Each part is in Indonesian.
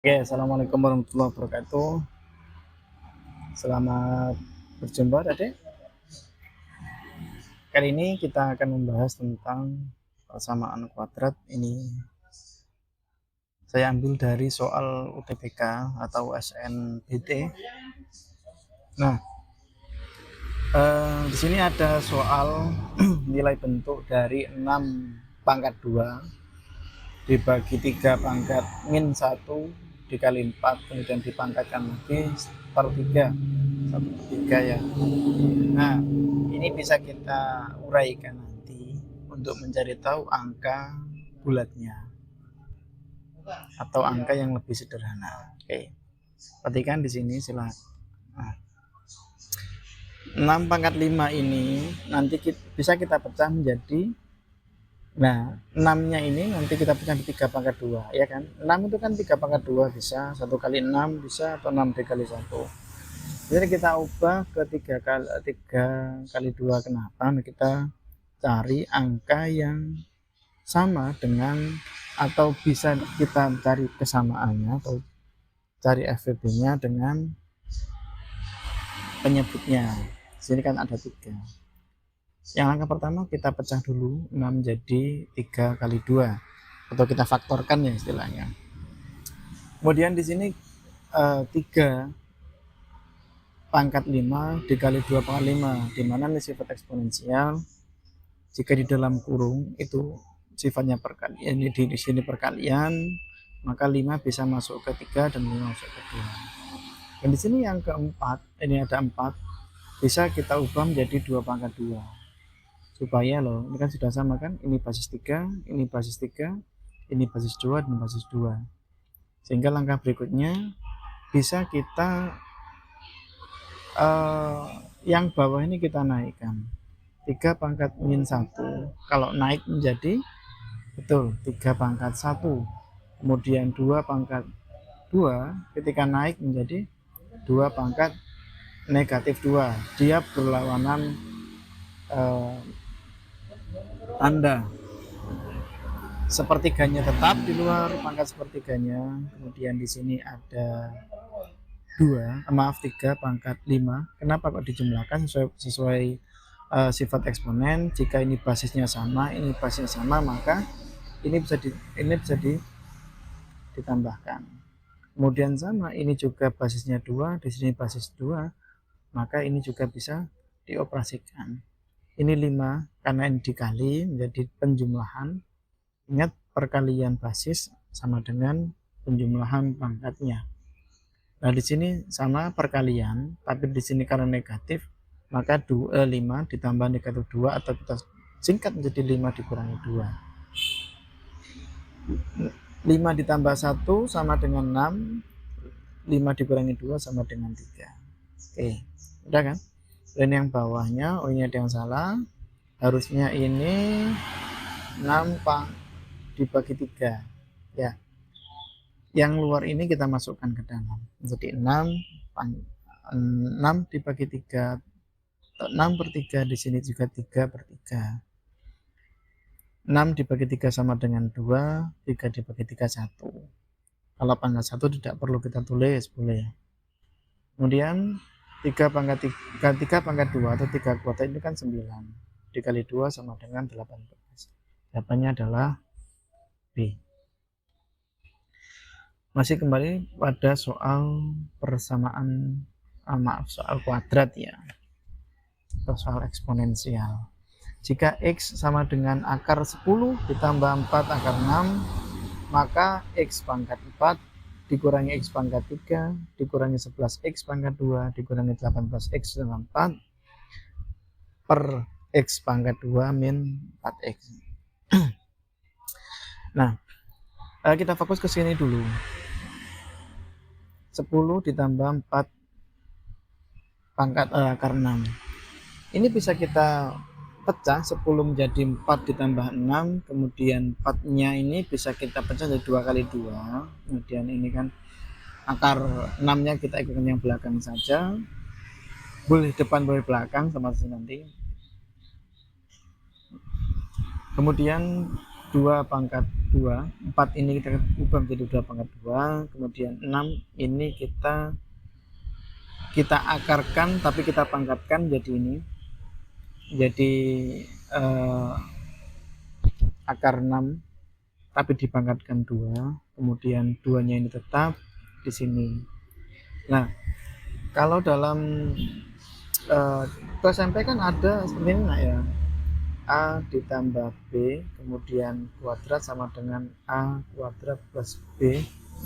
Oke, assalamualaikum warahmatullahi wabarakatuh. Selamat berjumpa, Adik. Kali ini kita akan membahas tentang persamaan kuadrat. Ini saya ambil dari soal UTBK atau SNBT. Nah, di sini ada soal nilai bentuk dari 6 pangkat 2 dibagi 3 pangkat min 1 dikali 4, kemudian dipangkatkan lagi per 3, 1/3 ya. Nah, ini bisa kita uraikan nanti untuk mencari tahu angka bulatnya atau angka yang lebih sederhana. Oke, perhatikan di sini silakan. Nah, 6 pangkat 5 ini nanti bisa kita pecah menjadi, nah 6-nya ini nanti kita pecah di 3 pangkat 2, ya kan? 6 itu kan 3 pangkat 2 bisa, 1 kali 6 bisa, atau 6 dikali 1. Jadi kita ubah ke 3 kali 2. Kenapa? Nah, kita cari angka yang sama dengan, atau bisa kita cari kesamaannya atau cari FVB-nya dengan penyebutnya. Sini kan ada 3. Yang langkah pertama kita pecah dulu 6 jadi 3 kali 2 atau kita faktorkan ya istilahnya. Kemudian di sini 3 pangkat 5 dikali 2 pangkat 5, dimana ini sifat eksponensial. Jika di dalam kurung itu sifatnya perkalian, ini di sini perkalian, maka 5 bisa masuk ke 3 dan 5 masuk ke 2. Dan di sini yang keempat, ini ada 4, bisa kita ubah menjadi 2 pangkat 2. Supaya loh, ini kan sudah sama kan, ini basis 3, ini basis 3, ini basis 2, dan basis 2. Sehingga langkah berikutnya bisa kita yang bawah ini kita naikkan. 3 pangkat min 1, kalau naik menjadi betul 3 pangkat 1. Kemudian 2 pangkat 2 ketika naik menjadi 2 pangkat negatif 2. Dia berlawanan tanda. Sepertiganya tetap di luar pangkat sepertiganya. Kemudian di sini ada 3 pangkat 5. Kenapa kok dijumlahkan? Sesuai sifat eksponen. Jika ini basisnya sama, ini basisnya sama, maka ini bisa ditambahkan. Kemudian sama, ini juga basisnya 2, di sini basis 2, maka ini juga bisa dioperasikan. Ini 5 karena ini dikali menjadi penjumlahan. Ingat, perkalian basis sama dengan penjumlahan pangkatnya. Nah, di sini sama perkalian, tapi di sini karena negatif, maka 5 ditambah negatif 2, atau kita singkat menjadi 5 dikurangi 2. 5 ditambah 1 sama dengan 6, 5 dikurangi 2 sama dengan 3. Oke, udah kan? Dan yang bawahnya, oh ini ada yang salah, harusnya ini 6 dibagi 3 ya. Yang luar ini kita masukkan ke dalam, jadi 6 dibagi 3, 6/3, di sini juga 3/3. 6 dibagi 3 sama dengan 2, 3 dibagi 3 1. Kalau pangkat 1 tidak perlu kita tulis, boleh. Kemudian 3 pangkat 2 atau 3 kuadrat ini kan 9, dikali 2 sama dengan 18. Jawabannya adalah B. Masih kembali pada soal persamaan, soal kuadrat ya, atau soal eksponensial. Jika X sama dengan akar 10 ditambah 4 akar 6, maka X pangkat 4 dikurangi X pangkat 3 dikurangi 11X pangkat 2 dikurangi 18X dengan 4 per X pangkat 2 min 4X. Nah, kita fokus ke sini dulu. 10 ditambah 4 pangkat akar 6. Ini bisa kita pecah 10 menjadi 4 ditambah 6, kemudian 4-nya ini bisa kita pecah jadi 2 kali 2. Kemudian ini kan akar 6-nya kita ikutkan yang belakang saja. Boleh depan, boleh belakang, sama nanti. Kemudian 2 2 pangkat 2, 4 ini kita ubah menjadi 2 pangkat 2, kemudian 6 ini kita akarkan tapi kita pangkatkan jadi ini, jadi akar 6 tapi dipangkatkan 2, kemudian 2 nya ini tetap di sini. Nah, kalau dalam SMP kan ada seperti ini nak ya, A ditambah B kemudian kuadrat sama dengan A kuadrat plus B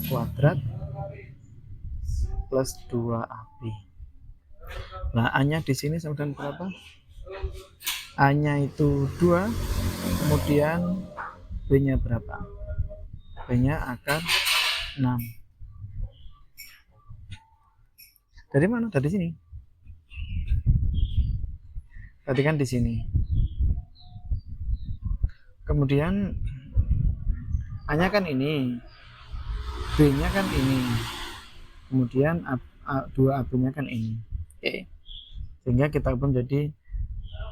kuadrat plus 2AB. Nah, A-nya di sini sama dengan berapa? A-nya itu 2, kemudian B-nya berapa? B-nya akar 6. Dari mana? Dari sini. Berarti kan di sini. Kemudian A-nya kan ini, B-nya kan ini, kemudian 2AB-nya kan ini. Oke. Sehingga kita pun jadi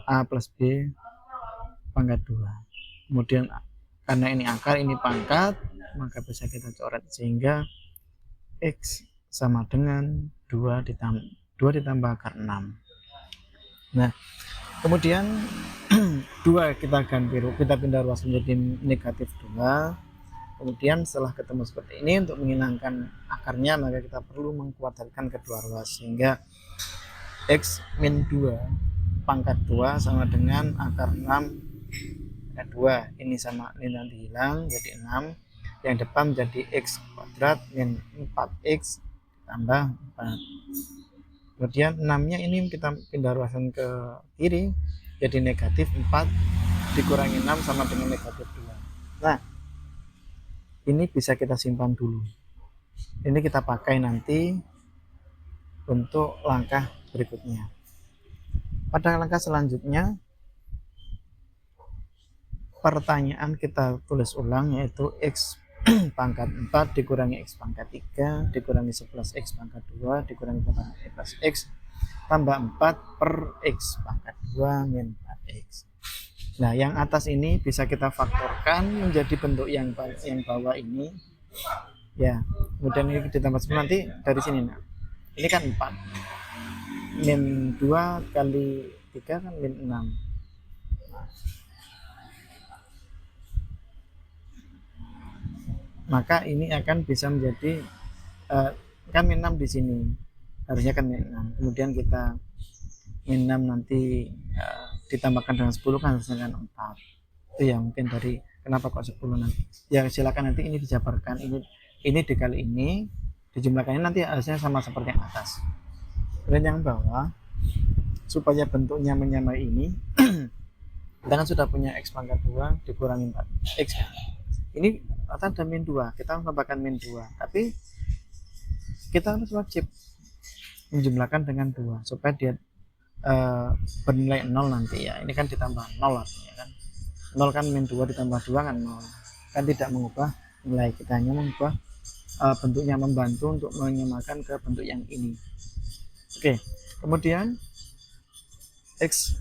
A plus B pangkat 2. Kemudian karena ini akar, ini pangkat, maka bisa kita coret sehingga X sama dengan 2 ditambah akar 6. Nah, kemudian 2 kita ganti, kita pindah ruas menjadi negatif 2. Kemudian setelah ketemu seperti ini, untuk menghilangkan akarnya maka kita perlu mengkuadratkan kedua ruas sehingga X min 2 pangkat 2 sama dengan akar 6 pangkat 2. Ini sama, ini nanti hilang jadi 6. Yang depan jadi X kuadrat min 4X tambah 4. Kemudian 6 nya ini kita pindah ruasan ke kiri jadi negatif 4 dikurangi 6 sama dengan negatif 2. Nah, ini bisa kita simpan dulu, ini kita pakai nanti untuk langkah berikutnya. Pada langkah selanjutnya pertanyaan kita tulis ulang, yaitu X pangkat 4 dikurangi X pangkat 3 dikurangi 11X pangkat 2 dikurangi 18X tambah 4 per X pangkat 2 min 4X. Nah, yang atas ini bisa kita faktorkan menjadi bentuk yang bawah ini ya. Kemudian ini ditambah 10 nanti dari sini. Nah, ini kan 4 min 2 kali 3 kan min 6. Maka ini akan bisa menjadi kan min 6 di sini, harusnya kan min 6. Kemudian kita min 6 nanti ditambahkan dengan 10 kan harusnya kan 4. Itu ya mungkin dari kenapa kok 10 nanti. Ya silakan nanti ini dijabarkan, ini dikali ini dijumlahkannya nanti harusnya sama seperti yang atas. Dan yang bawah supaya bentuknya menyamai ini kita kan sudah punya X pangkat 2 dikurangi 4X. Ini ada min 2, kita menambahkan min 2, tapi kita harus wajib menjumlahkan dengan 2 supaya dia bernilai 0 nanti ya. Ini kan ditambah 0 artinya kan 0 kan min 2 ditambah 2 kan 0, kan tidak mengubah nilai, kita hanya mengubah bentuknya, membantu untuk menyamakan ke bentuk yang ini. Oke, kemudian X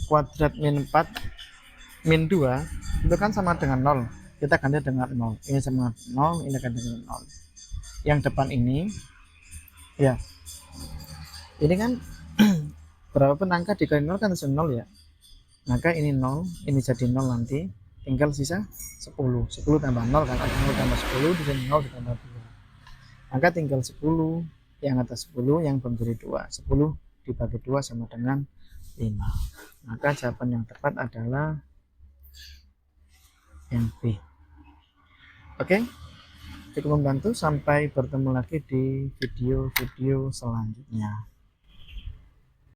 kuadrat min 4 min 2 itu kan sama dengan 0, kita ganti dengan 0, ini sama 0, ini ganti dengan 0. Yang depan ini ya, ini kan berapapun angka dikali 0 kan 0 ya, maka ini 0, ini jadi 0 nanti, tinggal sisa 10 tambah 0 kan, 0 tambah 10 di sini 0 ditambah 2, maka tinggal 10 yang atas 10 yang belum jadi 2, 10 dibagi 2 sama dengan 5, maka jawaban yang tepat adalah yang B. Oke, cukup membantu. Sampai bertemu lagi di video-video selanjutnya.